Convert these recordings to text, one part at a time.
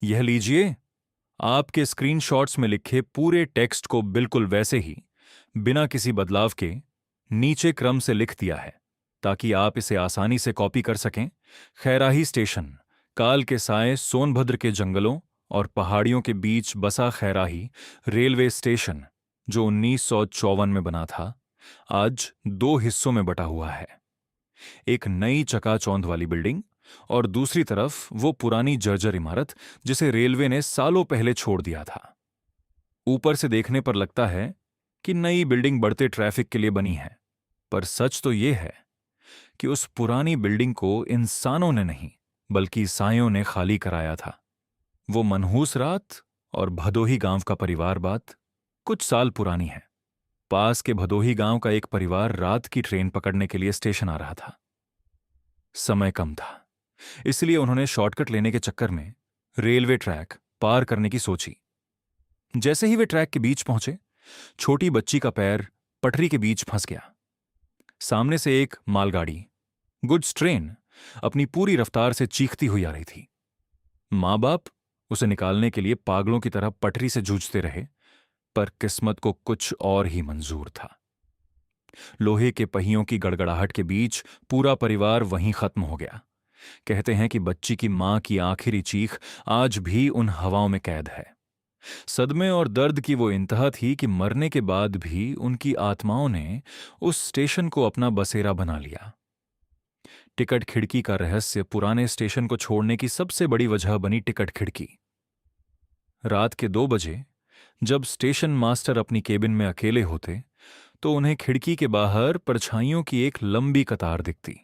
यह लीजिए, आपके स्क्रीनशॉट्स में लिखे पूरे टेक्स्ट को बिल्कुल वैसे ही, बिना किसी बदलाव के, नीचे क्रम से लिख दिया है ताकि आप इसे आसानी से कॉपी कर सकें। खैराही स्टेशन, काल के साए सोनभद्र के जंगलों और पहाड़ियों के बीच बसा खैराही रेलवे स्टेशन, जो 1954 में बना था, आज दो हिस्सों में बटा हुआ है। एक नई चकाचौंध वाली बिल्डिंग और दूसरी तरफ वो पुरानी जर्जर इमारत जिसे रेलवे ने सालों पहले छोड़ दिया था। ऊपर से देखने पर लगता है कि नई बिल्डिंग बढ़ते ट्रैफिक के लिए बनी है, पर सच तो ये है कि उस पुरानी बिल्डिंग को इंसानों ने नहीं बल्कि सायों ने खाली कराया था। वो मनहूस रात और भदोही गांव का परिवार बात कुछ साल पुरानी है। पास के भदोही गांव का एक परिवार रात की ट्रेन पकड़ने के लिए स्टेशन आ रहा था। समय कम था, इसलिए उन्होंने शॉर्टकट लेने के चक्कर में रेलवे ट्रैक पार करने की सोची। जैसे ही वे ट्रैक के बीच पहुंचे, छोटी बच्ची का पैर पटरी के बीच फंस गया। सामने से एक मालगाड़ी, गुड्स ट्रेन, अपनी पूरी रफ्तार से चीखती हुई आ रही थी। मां बाप उसे निकालने के लिए पागलों की तरह पटरी से जूझते रहे, पर किस्मत को कुछ और ही मंजूर था। लोहे के पहियों की गड़गड़ाहट के बीच पूरा परिवार वहीं खत्म हो गया। कहते हैं कि बच्ची की मां की आखिरी चीख आज भी उन हवाओं में कैद है। सदमे और दर्द की वो इंतहा थी कि मरने के बाद भी उनकी आत्माओं ने उस स्टेशन को अपना बसेरा बना लिया। टिकट खिड़की का रहस्य पुराने स्टेशन को छोड़ने की सबसे बड़ी वजह बनी टिकट खिड़की। रात के 2 बजे जब स्टेशन मास्टर अपनी केबिन में अकेले होते, तो उन्हें खिड़की के बाहर परछाइयों की एक लंबी कतार दिखती।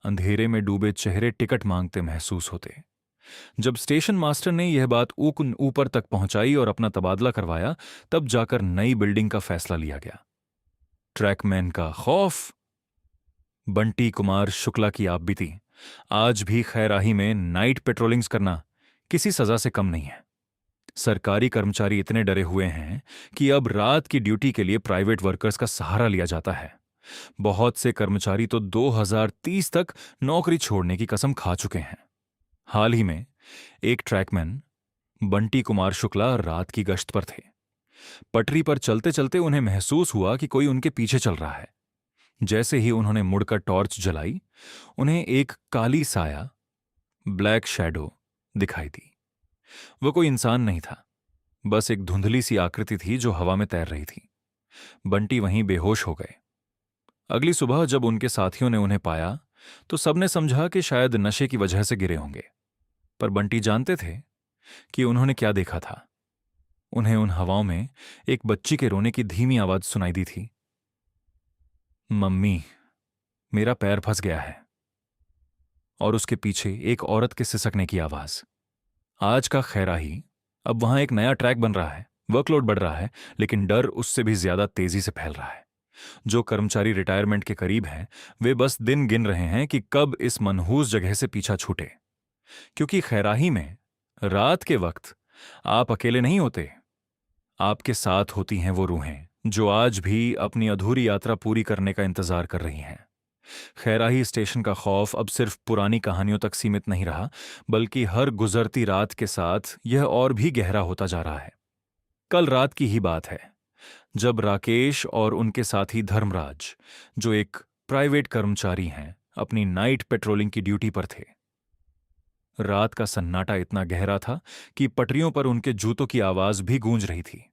अंधेरे में डूबे चेहरे टिकट मांगते महसूस होते। जब स्टेशन मास्टर ने यह बात ऊपर तक पहुंचाई और अपना तबादला करवाया, तब जाकर नई बिल्डिंग का फैसला लिया गया। ट्रैकमैन का खौफ, बंटी कुमार शुक्ला की आपबीती, आज भी खैराही में नाइट पेट्रोलिंग्स करना किसी सजा से कम नहीं है। सरकारी कर्मचारी इतने डरे हुए हैं कि अब रात की ड्यूटी के लिए प्राइवेट वर्कर्स का सहारा लिया जाता है। बहुत से कर्मचारी तो 2030 तक नौकरी छोड़ने की कसम खा चुके हैं। हाल ही में एक ट्रैकमैन, बंटी कुमार शुक्ला, रात की गश्त पर थे। पटरी पर चलते चलते उन्हें महसूस हुआ कि कोई उनके पीछे चल रहा है। जैसे ही उन्होंने मुड़कर टॉर्च जलाई, उन्हें एक काली साया, ब्लैक शैडो, दिखाई दी। वो कोई इंसान नहीं था, बस एक धुंधली सी आकृति थी जो हवा में तैर रही थी। बंटी वहीं बेहोश हो गए। अगली सुबह जब उनके साथियों ने उन्हें पाया, तो सबने समझा कि शायद नशे की वजह से गिरे होंगे, पर बंटी जानते थे कि उन्होंने क्या देखा था। उन्हें उन हवाओं में एक बच्ची के रोने की धीमी आवाज सुनाई दी थी, मम्मी, मेरा पैर फंस गया है। और उसके पीछे एक औरत के सिसकने की आवाज। आज का खैराही, अब वहां एक नया ट्रैक बन रहा है, वर्कलोड बढ़ रहा है, लेकिन डर उससे भी ज्यादा तेजी से फैल रहा है। जो कर्मचारी रिटायरमेंट के करीब हैं, वे बस दिन गिन रहे हैं कि कब इस मनहूस जगह से पीछा छूटे। क्योंकि खैराही में रात के वक्त आप अकेले नहीं होते, आपके साथ होती हैं वो रूहें जो आज भी अपनी अधूरी यात्रा पूरी करने का इंतजार कर रही हैं। खैराही स्टेशन का खौफ अब सिर्फ पुरानी कहानियों तक सीमित नहीं रहा, बल्कि हर गुजरती रात के साथ यह और भी गहरा होता जा रहा है। कल रात की ही बात है, जब राकेश और उनके साथी धर्मराज, जो एक प्राइवेट कर्मचारी हैं, अपनी नाइट पेट्रोलिंग की ड्यूटी पर थे। रात का सन्नाटा इतना गहरा था कि पटरियों पर उनके जूतों की आवाज भी गूंज रही थी।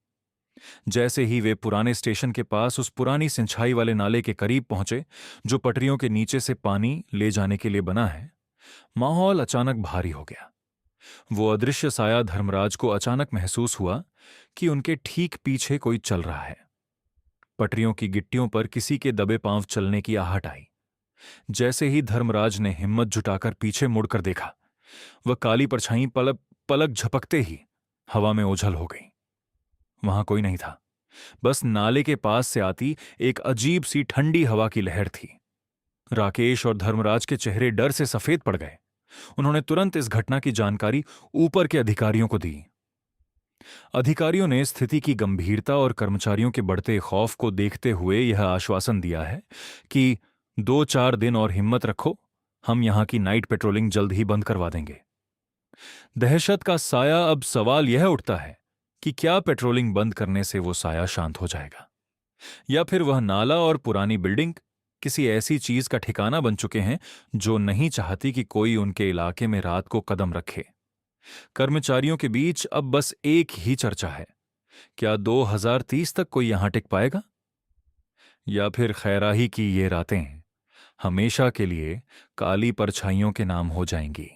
जैसे ही वे पुराने स्टेशन के पास उस पुरानी सिंचाई वाले नाले के करीब पहुंचे, जो पटरियों के नीचे से पानी ले जाने के लिए बना है, माहौल अचानक भारी हो गया। वो अदृश्य साया धर्मराज को अचानक महसूस हुआ कि उनके ठीक पीछे कोई चल रहा है। पटरियों की गिट्टियों पर किसी के दबे पांव चलने की आहट आई। जैसे ही धर्मराज ने हिम्मत जुटाकर पीछे मुड़कर देखा, वह काली परछाई पलक पलक झपकते ही हवा में ओझल हो गई। वहां कोई नहीं था, बस नाले के पास से आती एक अजीब सी ठंडी हवा की लहर थी। राकेश और धर्मराज के चेहरे डर से सफेद पड़ गए। उन्होंने तुरंत इस घटना की जानकारी ऊपर के अधिकारियों को दी। अधिकारियों ने स्थिति की गंभीरता और कर्मचारियों के बढ़ते खौफ को देखते हुए यह आश्वासन दिया है कि 2-4 दिन और हिम्मत रखो, हम यहां की नाइट पेट्रोलिंग जल्द ही बंद करवा देंगे। दहशत का साया। अब सवाल यह उठता है कि क्या पेट्रोलिंग बंद करने से वो साया शांत हो जाएगा, या फिर वह नाला और पुरानी बिल्डिंग किसी ऐसी चीज का ठिकाना बन चुके हैं जो नहीं चाहती कि कोई उनके इलाके में रात को कदम रखे। कर्मचारियों के बीच अब बस एक ही चर्चा है, क्या 2030 तक कोई यहां टिक पाएगा, या फिर खैराही की ये रातें हमेशा के लिए काली परछाइयों के नाम हो जाएंगी।